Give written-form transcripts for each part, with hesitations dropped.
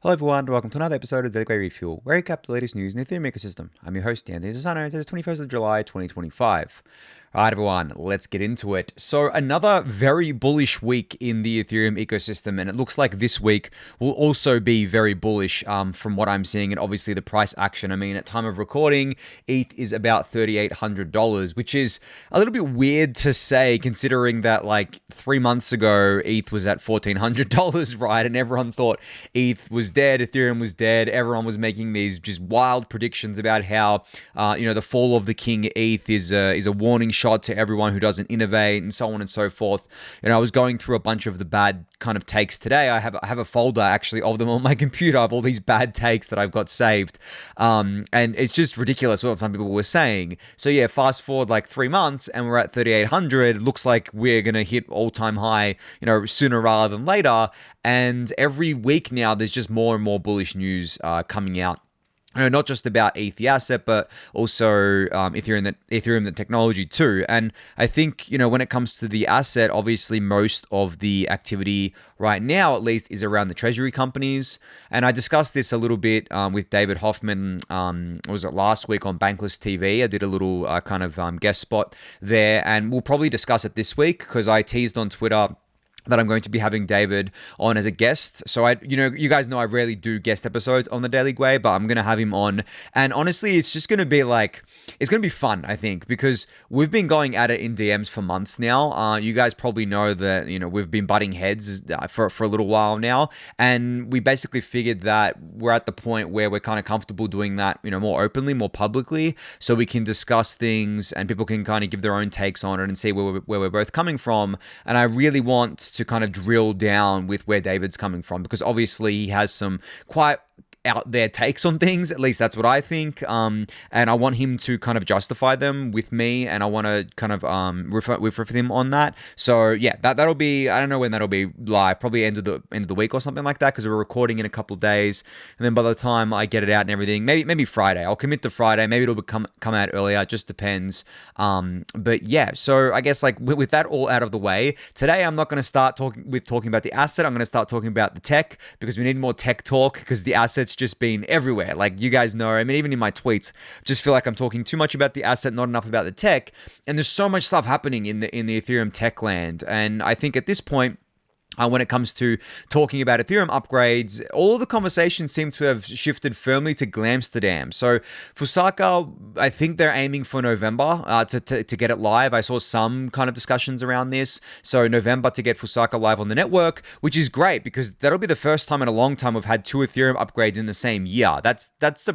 Hello everyone, welcome to another episode of Daily Gwei Refuel, where we recap the latest news in the Ethereum ecosystem. I'm your host, Anthony Sassano. Today is 21st of July, 2025. Alright everyone, let's get into it. So another very bullish week in the Ethereum ecosystem, and it looks like this week will also be very bullish from what I'm seeing, and obviously the price action. I mean, at time of recording, ETH is about $3,800, which is a little bit weird to say considering that like 3 months ago, ETH was at $1,400, right? And everyone thought ETH was dead, Ethereum was dead. Everyone was making these just wild predictions about how, the fall of the king ETH is a warning shot to everyone who doesn't innovate and so on and so forth. I was going through a bunch of the bad kind of takes today. I have a folder actually of them on my computer of all these bad takes that I've got saved. And it's just ridiculous what some people were saying. So yeah, fast forward like 3 months and we're at 3,800. Looks like we're going to hit all-time high, sooner rather than later. And every week now, there's just more and more bullish news coming out. Not just about ETH the asset, but also Ethereum the technology too. And I think, when it comes to the asset, obviously most of the activity right now, at least, is around the treasury companies. And I discussed this a little bit with David Hoffman, was it last week on Bankless TV? I did a little guest spot there, and we'll probably discuss it this week because I teased on Twitter that I'm going to be having David on as a guest. So you guys know I rarely do guest episodes on the Daily Gwei, but I'm going to have him on. And honestly, it's just going to be it's going to be fun, I think, because we've been going at it in DMs for months now. You guys probably know that, we've been butting heads for a little while now. And we basically figured that we're at the point where we're kind of comfortable doing that, more openly, more publicly, so we can discuss things and people can kind of give their own takes on it and see where we're both coming from. And I really want to kind of drill down with where David's coming from, because obviously he has some quite out there takes on things. At least that's what I think. And I want him to kind of justify them with me, and I want to kind of refer with him on that. So yeah, that'll be, I don't know when that'll be live, probably end of the week or something like that, because we're recording in a couple of days, and then by the time I get it out and everything, maybe Friday. I'll commit to Friday. Maybe it'll come out earlier. It just depends. But yeah, so I guess like with that all out of the way, today I'm not going to start talking about the asset. I'm going to start talking about the tech, because we need more tech talk, because the asset's just been everywhere. Like you guys know, I mean, even in my tweets, just feel like I'm talking too much about the asset, not enough about the tech. And there's so much stuff happening in the Ethereum tech land. And I think at this point, when it comes to talking about Ethereum upgrades, all of the conversations seem to have shifted firmly to Glamsterdam. So Fusaka, I think they're aiming for November to get it live. I saw some kind of discussions around this. So November to get Fusaka live on the network, which is great because that'll be the first time in a long time we've had 2 Ethereum upgrades in the same year. That's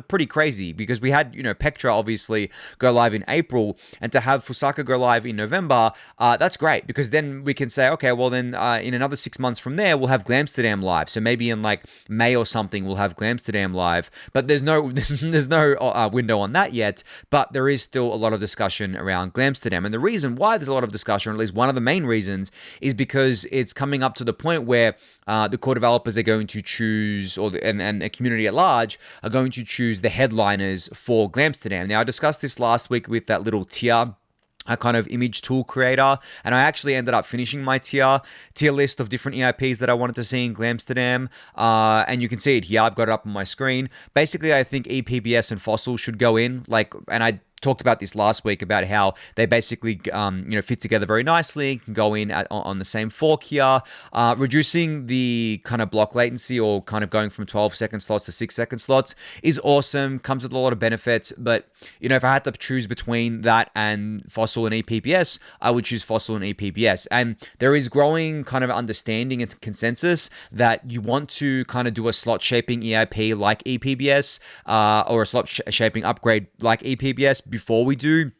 pretty crazy, because we had, Pectra obviously go live in April, and to have Fusaka go live in November, that's great, because then we can say, okay, well then in another 6 months from there, we'll have Glamsterdam live. So maybe in like May or something, we'll have Glamsterdam live. But there's no window on that yet. But there is still a lot of discussion around Glamsterdam. And the reason why there's a lot of discussion, or at least one of the main reasons, is because it's coming up to the point where the core developers are going to choose, and the community at large are going to choose the headliners for Glamsterdam. Now, I discussed this last week with that little tier, a kind of image tool creator, and I actually ended up finishing my tier list of different EIPs that I wanted to see in Glamsterdam, and you can see it here. I've got it up on my screen. Basically, I think EPBS and Fossil should go in, and I talked about this last week about how they basically fit together very nicely, can go in on the same fork here, reducing the kind of block latency, or kind of going from 12-second slots to 6-second slots is awesome, comes with a lot of benefits. But if I had to choose between that and Fossil and EPBS, I would choose Fossil and EPBS. And there is growing kind of understanding and consensus that you want to kind of do a slot shaping EIP like EPBS, or a slot shaping upgrade like EPBS before we do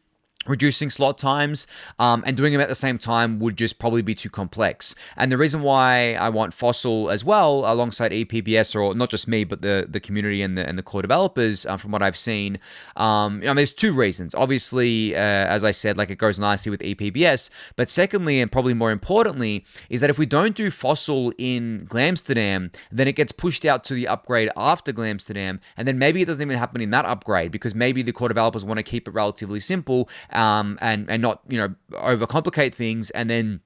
reducing slot times, and doing them at the same time would just probably be too complex. And the reason why I want Fossil as well alongside EPBS, or not just me, but the community and the core developers, from what I've seen, there's 2 reasons. Obviously, as I said, like it goes nicely with EPBS, but secondly, and probably more importantly, is that if we don't do Fossil in Glamsterdam, then it gets pushed out to the upgrade after Glamsterdam, and then maybe it doesn't even happen in that upgrade, because maybe the core developers want to keep it relatively simple, and not overcomplicate things, and then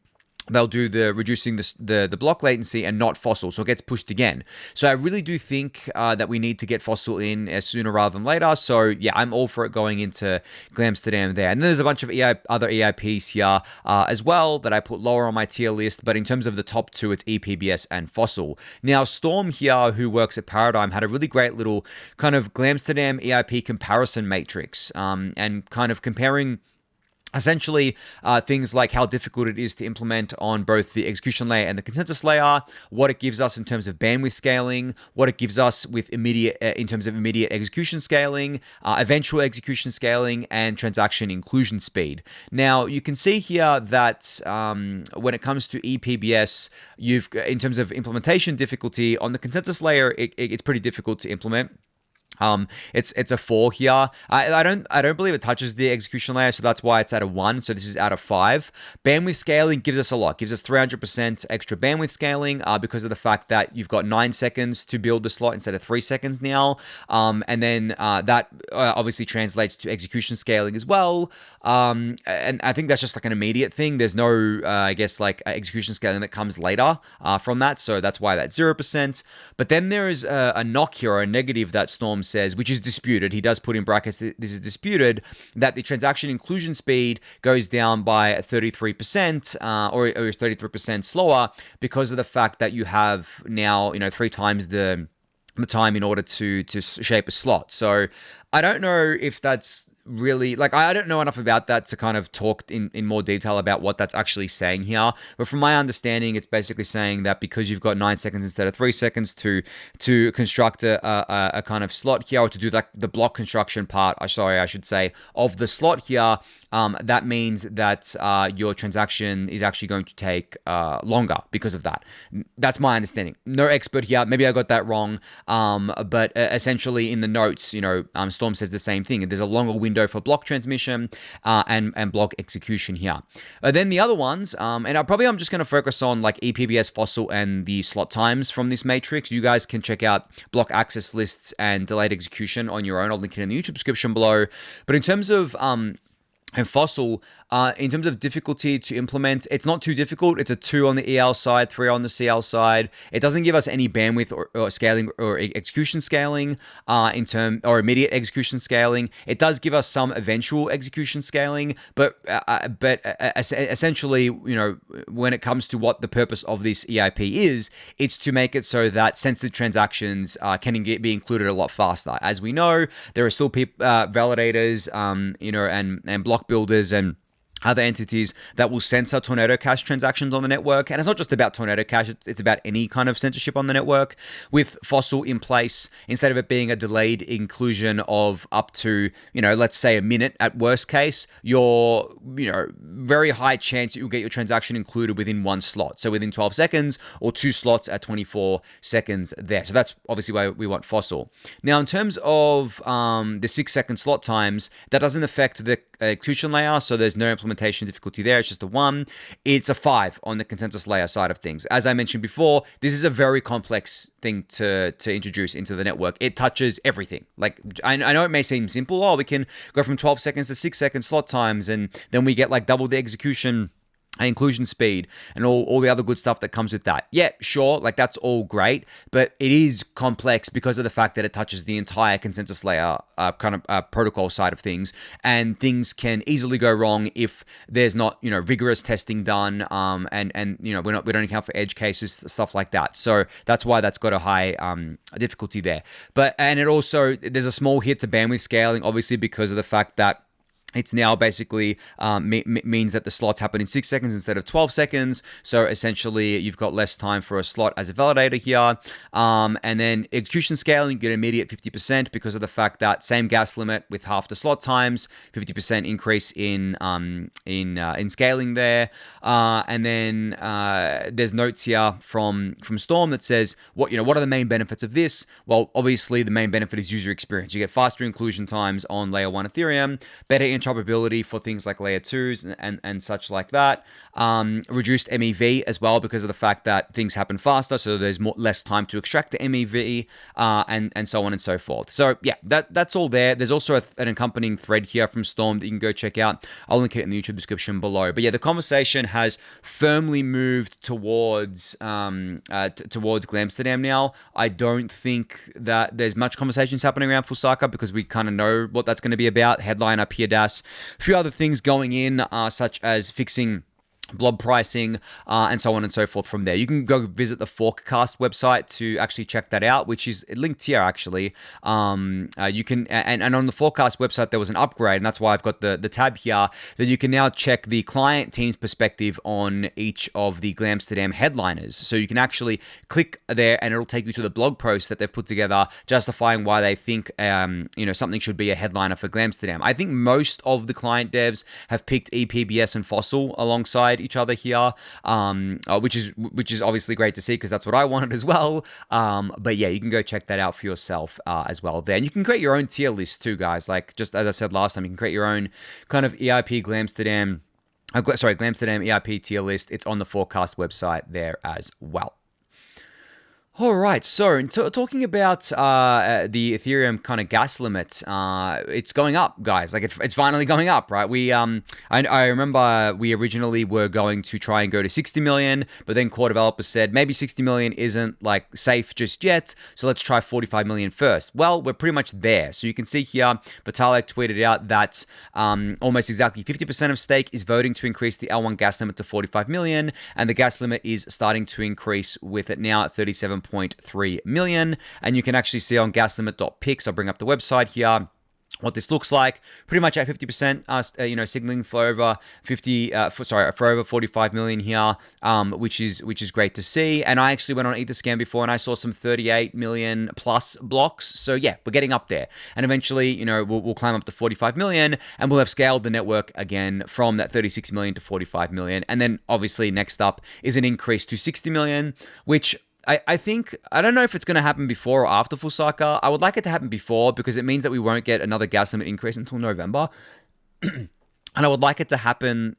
they'll do the reducing the block latency and not fossil, so it gets pushed again. So I really do think that we need to get fossil in as sooner rather than later. So yeah, I'm all for it going into Glamsterdam there. And then there's a bunch of other EIPs here as well that I put lower on my tier list, but in terms of the top two, it's EPBS and fossil. Now Storm here, who works at Paradigm, had a really great little kind of Glamsterdam EIP comparison matrix, and kind of comparing essentially things like how difficult it is to implement on both the execution layer and the consensus layer, what it gives us in terms of bandwidth scaling, what it gives us with immediate in terms of immediate execution scaling, eventual execution scaling, and transaction inclusion speed. Now you can see here that when it comes to EPBS, you've in terms of implementation difficulty on the consensus layer, it's pretty difficult to implement. It's a 4 here. I don't believe it touches the execution layer, so that's why it's at a 1. So this is out of 5. Bandwidth scaling gives us a lot. Gives us 300% extra bandwidth scaling because of the fact that you've got 9 seconds to build the slot instead of 3 seconds now. And then that obviously translates to execution scaling as well. And I think that's just like an immediate thing. There's no, I guess, like execution scaling that comes later from that. So that's why that's 0%. But then there is a knock here, or a negative that Storm says, which is disputed. He does put in brackets that this is disputed, that the transaction inclusion speed goes down by 33% or is 33% slower because of the fact that you have now 3 times the time in order to shape a slot. So I don't know if that's really, like, I don't know enough about that to kind of talk in more detail about what that's actually saying here. But from my understanding, it's basically saying that because you've got 9 seconds instead of 3 seconds to construct a kind of slot here, or to do like the block construction part, I should say, of the slot here, that means that your transaction is actually going to take longer because of that. That's my understanding. No expert here. Maybe I got that wrong. But essentially in the notes, Storm says the same thing. There's a longer window for block transmission and block execution here. Then the other ones, and I'm just going to focus on like EPBS, fossil, and the slot times from this matrix. You guys can check out block access lists and delayed execution on your own. I'll link it in the YouTube description below. But in terms of and fossil, in terms of difficulty to implement, it's not too difficult. It's a 2 on the EL side, 3 on the CL side. It doesn't give us any bandwidth or scaling or execution scaling or immediate execution scaling. It does give us some eventual execution scaling, but essentially, when it comes to what the purpose of this EIP is, it's to make it so that sensitive transactions can be included a lot faster. As we know, there are still validators, and block builders and other entities that will censor Tornado Cash transactions on the network. And it's not just about Tornado Cash, it's about any kind of censorship on the network. With fossil in place, instead of it being a delayed inclusion of up to, let's say a minute at worst case, you're, very high chance you'll get your transaction included within 1 slot. So within 12 seconds or 2 slots at 24 seconds there. So that's obviously why we want fossil. Now, in terms of the 6-second slot times, that doesn't affect the execution layer, so there's no implementation difficulty there. It's just a 1. It's a 5 on the consensus layer side of things. As I mentioned before, this is a very complex thing to introduce into the network. It touches everything. Like, I know it may seem simple. Oh, we can go from 12 seconds to 6-second slot times, and then we get like double the execution inclusion speed and all the other good stuff that comes with that. Yeah, sure, like that's all great, but it is complex because of the fact that it touches the entire consensus layer protocol side of things, and things can easily go wrong if there's not rigorous testing done, and we don't account for edge cases, stuff like that. So that's why that's got a high difficulty there. And it also, there's a small hit to bandwidth scaling, obviously, because of the fact that it's now basically means that the slots happen in 6 seconds instead of 12 seconds. So essentially, you've got less time for a slot as a validator here. And then execution scaling, you get immediate 50% because of the fact that same gas limit with half the slot times, 50% increase in scaling there. And then there's notes here from Storm that says what are the main benefits of this? Well, obviously the main benefit is user experience. You get faster inclusion times on layer 1 Ethereum, better interoperability for things like layer 2s and such like that. Reduced MEV as well because of the fact that things happen faster, so there's less time to extract the MEV, and so on and so forth. So yeah, that's all there. There's also an accompanying thread here from Storm that you can go check out. I'll link it in the YouTube description below. But yeah, the conversation has firmly moved towards Glamsterdam now. I don't think that there's much conversations happening around Fusaka because we kind of know what that's going to be about. Headline up here, Das. A few other things going in, such as fixing blob pricing, and so on and so forth from there. You can go visit the Forecast website to actually check that out, which is linked here actually. You can, and on the Forecast website, there was an upgrade, and that's why I've got the tab here, that you can now check the client team's perspective on each of the Glamsterdam headliners. So you can actually click there and it'll take you to the blog post that they've put together justifying why they think, something should be a headliner for Glamsterdam. I think most of the client devs have picked EPBS and Fossil alongside each other here, which is obviously great to see because that's what I wanted as well. But yeah, you can go check that out for yourself as well there. And you can create your own tier list too, guys. Like just as I said last time, you can create your own kind of EIP Glamsterdam EIP tier list. It's on the Forecast website there as well. All right, so talking about the Ethereum kind of gas limit, it's going up, guys. Like it's finally going up, right? I remember we originally were going to try and go to 60 million, but then core developers said maybe 60 million isn't like safe just yet, so let's try 45 million first. Well, we're pretty much there. So you can see here, Vitalik tweeted out that almost exactly 50% of stake is voting to increase the L1 gas limit to 45 million, and the gas limit is starting to increase with it now at 37.3 million. And you can actually see on gaslimit.pix, I'll bring up the website here, what this looks like. Pretty much at 50%, signaling for over 45 million here, which is great to see. And I actually went on Etherscan before and I saw some 38 million plus blocks. So yeah, we're getting up there. And eventually, we'll climb up to 45 million and we'll have scaled the network again from that 36 million to 45 million. And then obviously next up is an increase to 60 million, which I think, I don't know if it's going to happen before or after Fusaka. I would like it to happen before because it means that we won't get another gas limit increase until November. And I would like it to happen,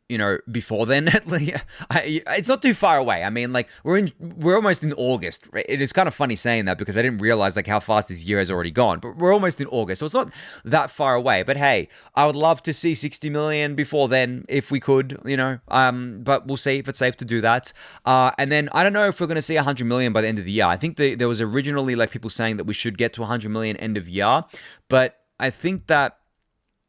before then. It's not too far away. I mean, like we're almost in August. Right? It is kind of funny saying that because I didn't realize like how fast this year has already gone. But we're almost in August, so it's not that far away. But hey, I would love to see 60 million before then if we could, But we'll see if it's safe to do that. And then I don't know if we're going to see 100 million by the end of the year. I think there was originally like people saying that we should get to 100 million end of year, but I think that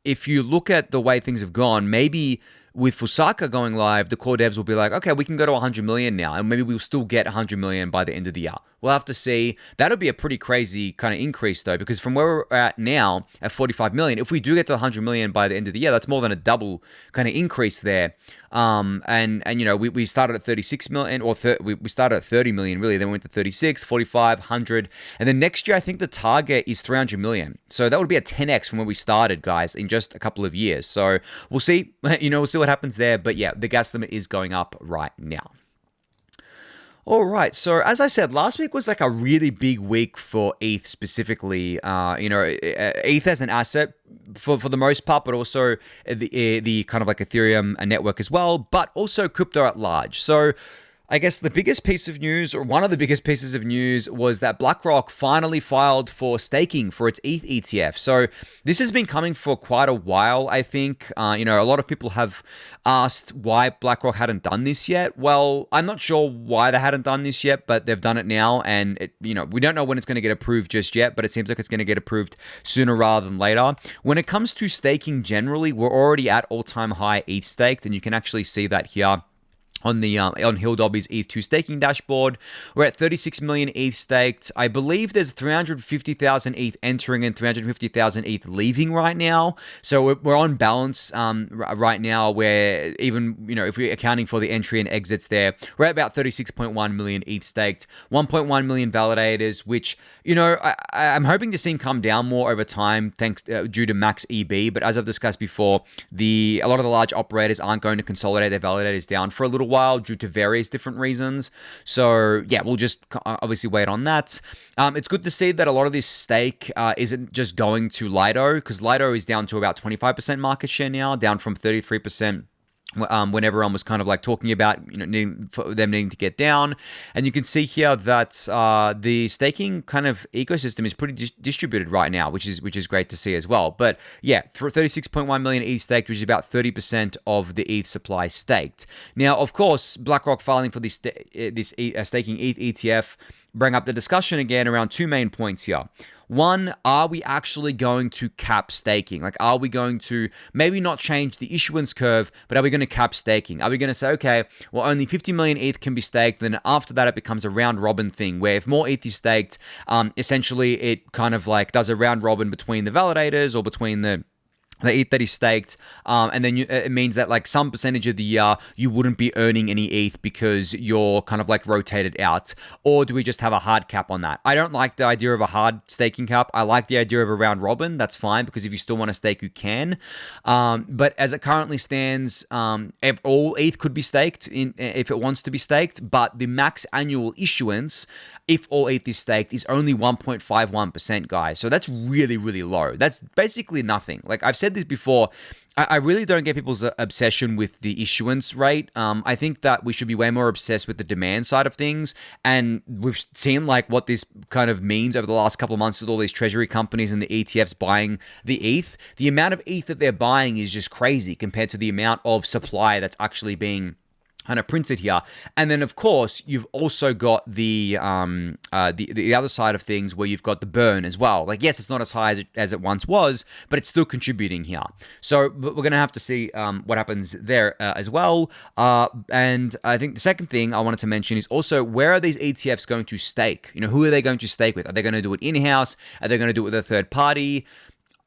if you look at the way things have gone, maybe with Fusaka going live, the core devs will be like, okay, we can go to 100 million now, and maybe we'll still get 100 million by the end of the year. We'll have to see. That'll be a pretty crazy kind of increase, though, because from where we're at now at 45 million, if we do get to 100 million by the end of the year, that's more than a double kind of increase there. We started at 36 million, or we started at 30 million, really. Then we went to 36, 45, 100. And then next year, I think the target is 300 million. So that would be a 10x from where we started, guys, in just a couple of years. So we'll see. We'll see what happens there. But yeah, the gas limit is going up right now. All right, so as I said, last week was like a really big week for ETH specifically. ETH as an asset for the most part, but also the kind of like Ethereum network as well, but also crypto at large. So I guess the biggest piece of news, or one of the biggest pieces of news, was that BlackRock finally filed for staking for its ETH ETF. So this has been coming for quite a while, I think. A lot of people have asked why BlackRock hadn't done this yet. Well, I'm not sure why they hadn't done this yet, but they've done it now. And, we don't know when it's going to get approved just yet, but it seems like it's going to get approved sooner rather than later. When it comes to staking generally, we're already at all-time high ETH staked, and you can actually see that here on the on Hildobby's ETH2 staking dashboard. We're at 36 million ETH staked. I believe there's 350,000 ETH entering and 350,000 ETH leaving right now. So we're on balance right now, where even, if we're accounting for the entry and exits there, we're at about 36.1 million ETH staked, 1.1 million validators, which, I'm hoping to see them come down more over time thanks due to max EB. But as I've discussed before, a lot of the large operators aren't going to consolidate their validators down for a little little while due to various different reasons. So yeah, we'll just obviously wait on that. It's good to see that a lot of this stake isn't just going to Lido, because Lido is down to about 25% market share now, down from 33%. When everyone was kind of like talking about them needing to get down. And you can see here that the staking kind of ecosystem is pretty distributed right now, which is great to see as well. But yeah, 36.1 million ETH staked, which is about 30% of the ETH supply staked. Now, of course, BlackRock filing for this staking ETH ETF bring up the discussion again around two main points here. One, are we actually going to cap staking? Like, are we going to maybe not change the issuance curve, but are we going to cap staking? Are we going to say, okay, well, only 50 million ETH can be staked, then after that, it becomes a round robin thing, where if more ETH is staked, essentially it kind of like does a round robin between the validators or between the ETH that is staked, and then it means that like some percentage of the year you wouldn't be earning any ETH because you're kind of like rotated out. Or do we just have a hard cap on that? I don't like the idea of a hard staking cap. I like the idea of a round robin. That's fine, because if you still want to stake, you can. But as it currently stands, all ETH could be staked if it wants to be staked, but the max annual issuance, if all ETH is staked, is only 1.51%, guys. So that's really, really low. That's basically nothing. Like I've said this before, I really don't get people's obsession with the issuance rate. I think that we should be way more obsessed with the demand side of things. And we've seen like what this kind of means over the last couple of months with all these treasury companies and the ETFs buying the ETH. The amount of ETH that they're buying is just crazy compared to the amount of supply that's actually being kind of printed here. And then of course you've also got the other side of things, where you've got the burn as well. Like, yes, it's not as high as it once was, but it's still contributing here. So we're going to have to see what happens there as well. And I think the second thing I wanted to mention is also, where are these ETFs going to stake? Who are they going to stake with? Are they going to do it in-house? Are they going to do it with a third party?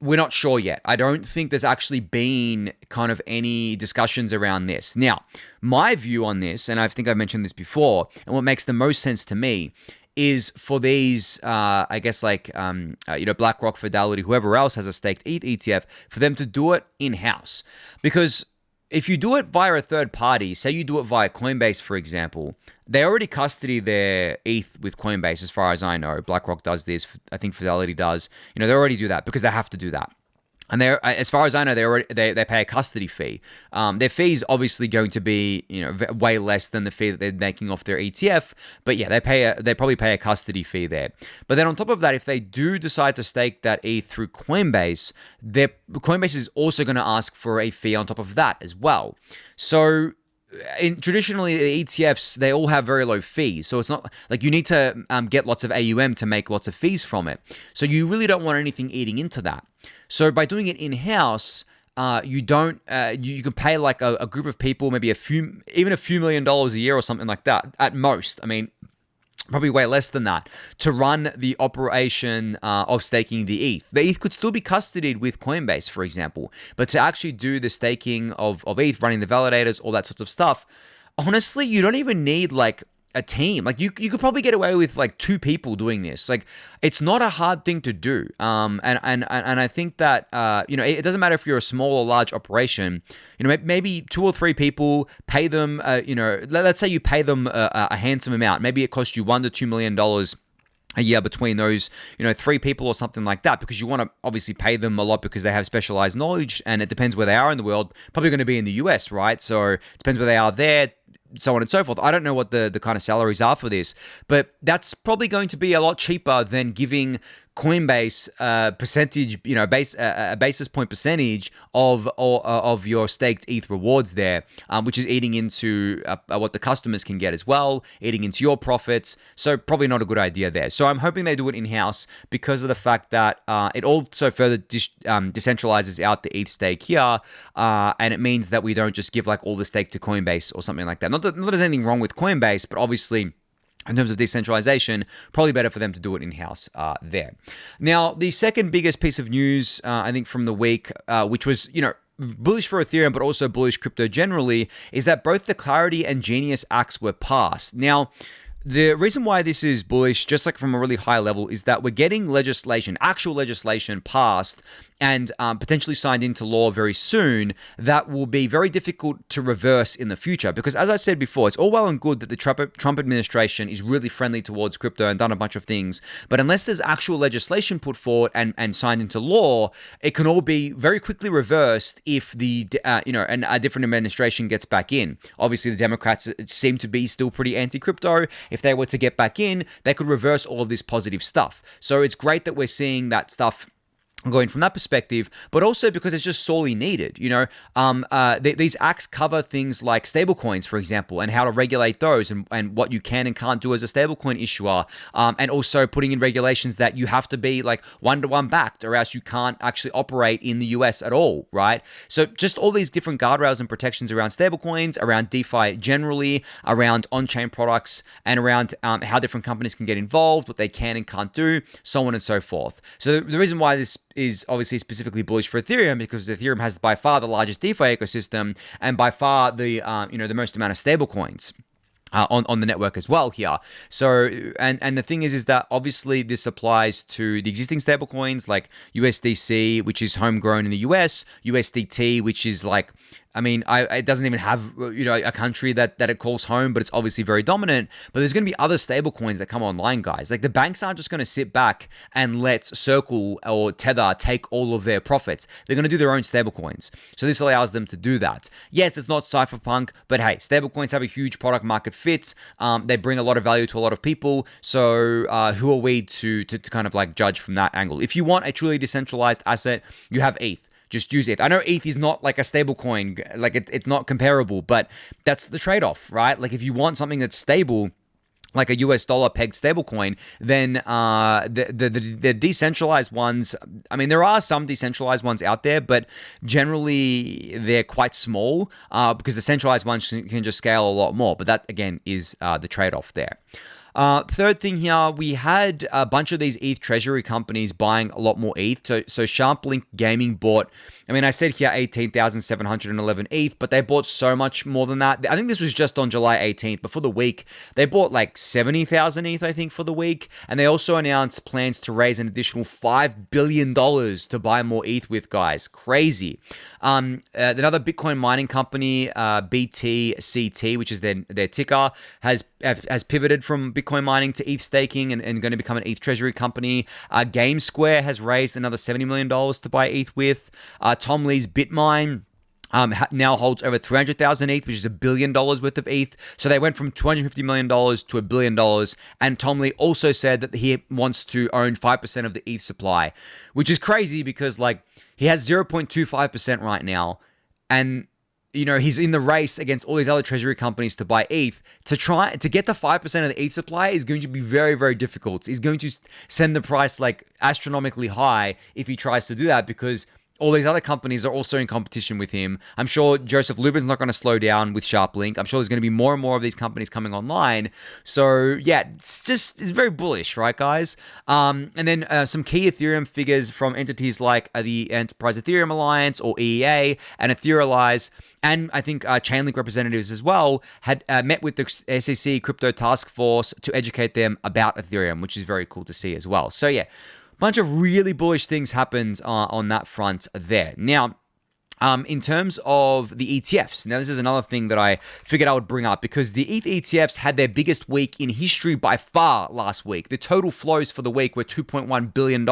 We're not sure yet. I don't think there's actually been kind of any discussions around this. Now, my view on this, and I think I've mentioned this before, and what makes the most sense to me is for these, I guess like, BlackRock, Fidelity, whoever else has a staked ETH ETF, for them to do it in-house. Because if you do it via a third party, say you do it via Coinbase, for example, they already custody their ETH with Coinbase, as far as I know. BlackRock does this. I think Fidelity does. They already do that because they have to do that. And they're, as far as I know, they pay a custody fee. Their fee is obviously going to be way less than the fee that they're making off their ETF. But yeah, they probably pay a custody fee there. But then on top of that, if they do decide to stake that ETH through Coinbase, Coinbase is also going to ask for a fee on top of that as well. So traditionally, the ETFs, they all have very low fees. So it's not like you need to get lots of AUM to make lots of fees from it. So you really don't want anything eating into that. So by doing it in-house, you can pay like a group of people, maybe even a few $1 million a year or something like that at most. I mean, probably way less than that, to run the operation of staking the ETH. The ETH could still be custodied with Coinbase, for example, but to actually do the staking of ETH, running the validators, all that sorts of stuff, honestly, you don't even need like a team. Like you could probably get away with like 2 people doing this. Like, it's not a hard thing to do. And I think that it doesn't matter if you're a small or large operation. Maybe 2 or 3 people, pay them. Let's say you pay them a handsome amount. Maybe it costs you $1 to $2 million a year between those, 3 people or something like that, because you want to obviously pay them a lot because they have specialized knowledge, and it depends where they are in the world. Probably going to be in the US, right? So it depends where they are there, so on and so forth. I don't know what the kind of salaries are for this, but that's probably going to be a lot cheaper than giving Coinbase percentage, a basis point percentage of your staked ETH rewards there, which is eating into what the customers can get as well, eating into your profits. So probably not a good idea there. So I'm hoping they do it in-house, because of the fact that it also further decentralizes out the ETH stake here, and it means that we don't just give like all the stake to Coinbase or something like that. Not that there's anything wrong with Coinbase, but obviously, in terms of decentralization, probably better for them to do it in-house there. Now, the second biggest piece of news, I think, from the week, which was, bullish for Ethereum, but also bullish crypto generally, is that both the Clarity and Genius Acts were passed. Now, The reason why this is bullish, just like from a really high level, is that we're getting legislation, actual legislation passed and potentially signed into law very soon that will be very difficult to reverse in the future. Because as I said before, it's all well and good that the Trump administration is really friendly towards crypto and done a bunch of things. But unless there's actual legislation put forward and signed into law, it can all be very quickly reversed if and a different administration gets back in. Obviously, the Democrats seem to be still pretty anti-crypto. If they were to get back in, they could reverse all of this positive stuff. So it's great that we're seeing that stuff going from that perspective, but also because it's just sorely needed. These acts cover things like stablecoins, for example, and how to regulate those and what you can and can't do as a stablecoin issuer, and also putting in regulations that you have to be like one-to-one backed or else you can't actually operate in the US at all, right? So just all these different guardrails and protections around stablecoins, around DeFi generally, around on-chain products, and around how different companies can get involved, what they can and can't do, so on and so forth. So the reason why this is obviously specifically bullish for Ethereum because Ethereum has by far the largest DeFi ecosystem and by far the most amount of stablecoins on the network as well here. So and the thing is that obviously this applies to the existing stablecoins like USDC, which is homegrown in the US, USDT, which is like, it doesn't even have a country that it calls home, but it's obviously very dominant. But there's going to be other stable coins that come online, guys. Like the banks aren't just going to sit back and let Circle or Tether take all of their profits. They're going to do their own stable coins. So this allows them to do that. Yes, it's not cypherpunk, but hey, stable coins have a huge product market fit. They bring a lot of value to a lot of people. So who are we to kind of like judge from that angle? If you want a truly decentralized asset, you have ETH. Just use ETH. I know ETH is not like a stable coin, like it's not comparable, but that's the trade-off, right? Like if you want something that's stable, like a US dollar pegged stablecoin, then the decentralized ones, there are some decentralized ones out there, but generally they're quite small because the centralized ones can just scale a lot more. But that, again, is the trade-off there. Third thing here, we had a bunch of these ETH treasury companies buying a lot more ETH. So SharpLink Gaming bought, I said here 18,711 ETH, but they bought so much more than that. I think this was just on July 18th, but for the week, they bought like 70,000 ETH, I think, for the week. And they also announced plans to raise an additional $5 billion to buy more ETH with, guys. Crazy. Another Bitcoin mining company, BTCT, which is their ticker, has pivoted from Bitcoin mining to ETH staking and going to become an ETH treasury company. GameSquare has raised another $70 million to buy ETH with. Tom Lee's BitMine now holds over 300,000 ETH, which is $1 billion worth of ETH. So they went from $250 million to $1 billion. And Tom Lee also said that he wants to own 5% of the ETH supply, which is crazy because like he has 0.25% right now. And he's in the race against all these other treasury companies to buy ETH. To try to get the 5% of the ETH supply is going to be very, very difficult. He's going to send the price like astronomically high if he tries to do that because all these other companies are also in competition with him. I'm sure Joseph Lubin's not going to slow down with SharpLink. I'm sure there's going to be more and more of these companies coming online. So yeah, it's very bullish, right, guys? And then some key Ethereum figures from entities like the Enterprise Ethereum Alliance or EEA and Etherealize, and I think Chainlink representatives as well had met with the SEC Crypto Task Force to educate them about Ethereum, which is very cool to see as well. So yeah, bunch of really bullish things happened on that front there. Now, in terms of the ETFs, now this is another thing that I figured I would bring up because the ETH ETFs had their biggest week in history by far last week. The total flows for the week were $2.1 billion.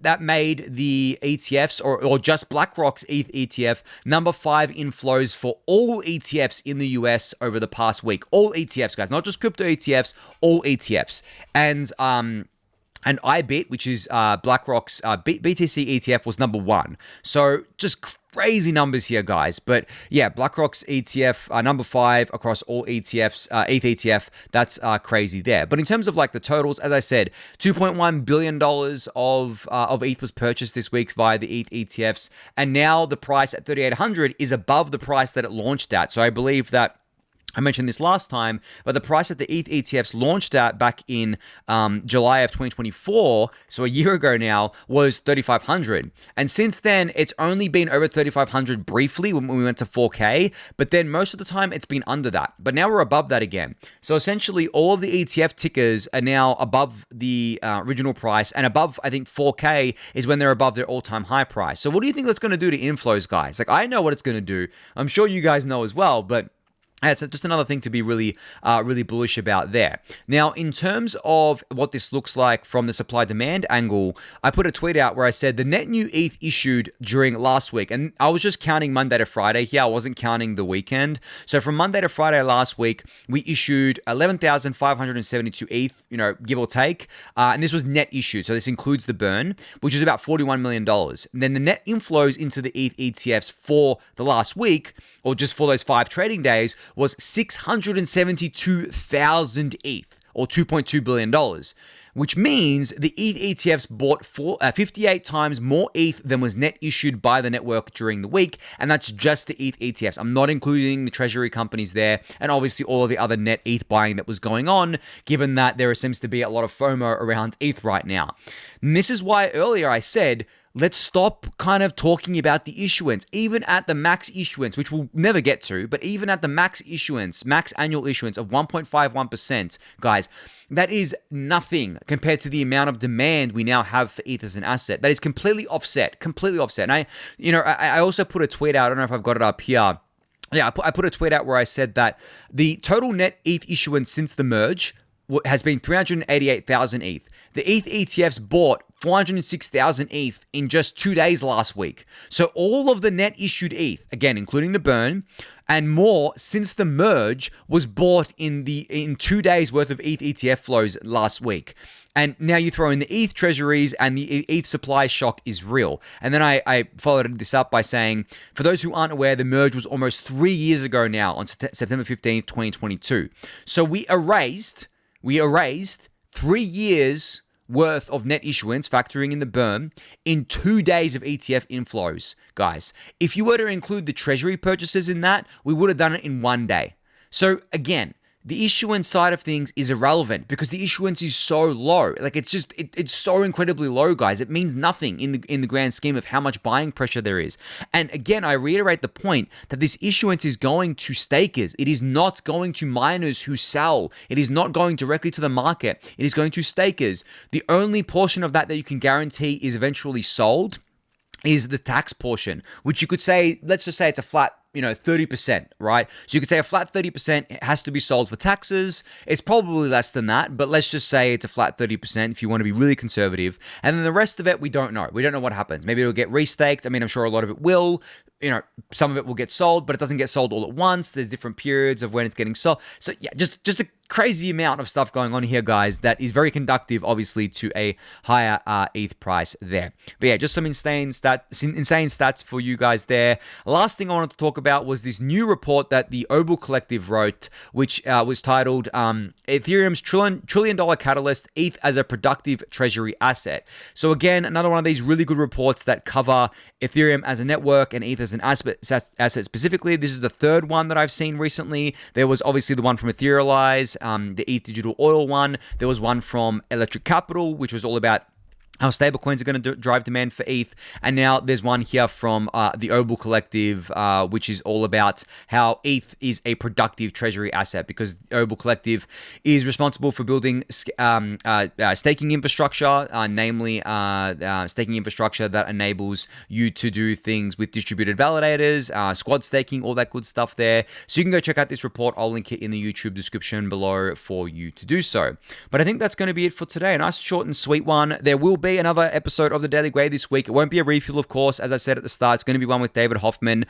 That made the ETFs, or just BlackRock's ETH ETF, number 5 in flows for all ETFs in the US over the past week. All ETFs, guys, not just crypto ETFs, all ETFs. And IBIT, which is BlackRock's BTC ETF, was number 1. So just crazy numbers here, guys. But yeah, BlackRock's ETF, number 5 across all ETFs, ETH ETF, that's crazy there. But in terms of like the totals, as I said, $2.1 billion of ETH was purchased this week via the ETH ETFs. And now the price at 3,800 is above the price that it launched at. So I believe that I mentioned this last time, but the price that the ETH ETFs launched at back in July of 2024, so a year ago now, was 3,500. And since then, it's only been over 3,500 briefly when we went to 4K, but then most of the time it's been under that. But now we're above that again. So essentially, all of the ETF tickers are now above the original price, and above, I think, 4K is when they're above their all-time high price. So what do you think that's going to do to inflows, guys? Like, I know what it's going to do. I'm sure you guys know as well, but it's just another thing to be really bullish about there. Now, in terms of what this looks like from the supply-demand angle, I put a tweet out where I said the net new ETH issued during last week, and I was just counting Monday to Friday here. I wasn't counting the weekend. So from Monday to Friday last week, we issued 11,572 ETH, give or take, and this was net issued. So this includes the burn, which is about $41 million. And then the net inflows into the ETH ETFs for the last week, or just for those 5 trading days, was 672,000 ETH, or $2.2 billion, which means the ETH ETFs bought 58 times more ETH than was net issued by the network during the week, and that's just the ETH ETFs. I'm not including the treasury companies there, and obviously all of the other net ETH buying that was going on, given that there seems to be a lot of FOMO around ETH right now. And this is why earlier I said, let's stop kind of talking about the issuance, even at the max issuance, which we'll never get to, but even at the max annual issuance of 1.51%, guys, that is nothing compared to the amount of demand we now have for ETH as an asset. That is completely offset. And I also put a tweet out, I don't know if I've got it up here. Yeah, I put a tweet out where I said that the total net ETH issuance since the merge has been 388,000 ETH. The ETH ETFs bought 406,000 ETH in just 2 days last week. So all of the net issued ETH, again, including the burn, and more since the merge was bought in 2 days worth of ETH ETF flows last week. And now you throw in the ETH treasuries, and the ETH supply shock is real. And then I followed this up by saying, for those who aren't aware, the merge was almost 3 years ago now, on September 15th, 2022. So we erased 3 years worth of net issuance, factoring in the burn, in 2 days of ETF inflows, guys. If you were to include the treasury purchases in that, we would have done it in 1 day. So again, the issuance side of things is irrelevant because the issuance is so low. Like, it's just, it's so incredibly low, guys. It means nothing in the grand scheme of how much buying pressure there is. And again, I reiterate the point that this issuance is going to stakers. It is not going to miners who sell. It is not going directly to the market. It is going to stakers. The only portion of that you can guarantee is eventually sold is the tax portion, which you could say, let's just say it's a flat 30%, right? So you could say a flat 30% has to be sold for taxes. It's probably less than that, but let's just say it's a flat 30% if you want to be really conservative. And then the rest of it, we don't know. We don't know what happens. Maybe it'll get restaked. I mean, I'm sure a lot of it will. Some of it will get sold, but it doesn't get sold all at once. There's different periods of when it's getting sold. So yeah, just a crazy amount of stuff going on here, guys, that is very conductive, obviously, to a higher ETH price there. But yeah, just some insane stats for you guys there. Last thing I wanted to talk about was this new report that the Obol Collective wrote, which was titled Ethereum's Trillion Dollar Catalyst, ETH as a Productive Treasury Asset. So again, another one of these really good reports that cover Ethereum as a network and ETH as an asset specifically. This is the third one that I've seen recently. There was obviously the one from Etherealize, the ETH Digital Oil one. There was one from Electric Capital, which was all about how stablecoins are going to drive demand for ETH. And now there's one here from the Obol Collective, which is all about how ETH is a productive treasury asset, because Obol Collective is responsible for building staking infrastructure, namely staking infrastructure that enables you to do things with distributed validators, squad staking, all that good stuff there. So you can go check out this report. I'll link it in the YouTube description below for you to do so. But I think that's going to be it for today. A nice short and sweet one. There will be another episode of the Daily Gwei this week. It won't be a refuel, of course. As I said at the start, it's going to be one with David Hoffman.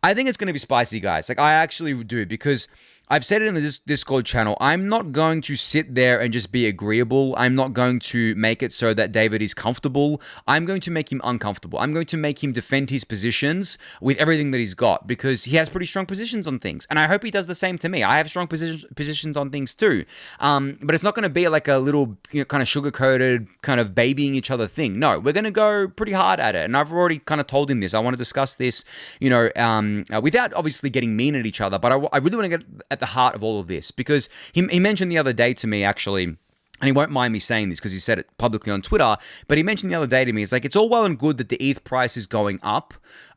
I think it's going to be spicy, guys. Like, I actually do, because I've said it in the Discord channel. I'm not going to sit there and just be agreeable. I'm not going to make it so that David is comfortable. I'm going to make him uncomfortable. I'm going to make him defend his positions with everything that he's got, because he has pretty strong positions on things. And I hope he does the same to me. I have strong positions on things too. But it's not going to be like a little kind of sugar-coated kind of babying each other thing. No, we're going to go pretty hard at it. And I've already kind of told him this. I want to discuss this, without obviously getting mean at each other. But I really want to get at the heart of all of this, because he mentioned the other day to me, actually, and he won't mind me saying this because he said it publicly on Twitter, but he mentioned the other day to me, it's like, it's all well and good that the ETH price is going up,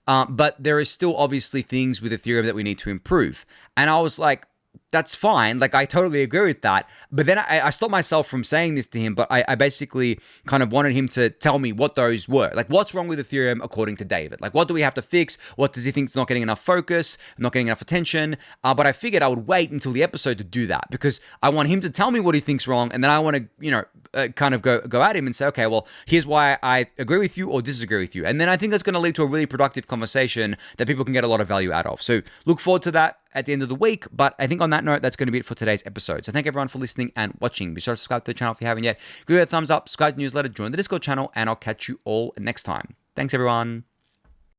but there is still obviously things with Ethereum that we need to improve. And I was like, that's fine. Like, I totally agree with that. But then I stopped myself from saying this to him, but I basically kind of wanted him to tell me what those were. Like, what's wrong with Ethereum according to David? Like, what do we have to fix? What does he think is not getting enough focus, not getting enough attention? But I figured I would wait until the episode to do that, because I want him to tell me what he thinks wrong, and then I want to, kind of go at him and say, okay, well, here's why I agree with you or disagree with you. And then I think that's going to lead to a really productive conversation that people can get a lot of value out of. So look forward to that at the end of the week. But I think on that note, that's going to be it for today's episode. So thank everyone for listening and watching. Be sure to subscribe to the channel if you haven't yet. Give it a thumbs up, subscribe to the newsletter, join the Discord channel, and I'll catch you all next time. Thanks, everyone.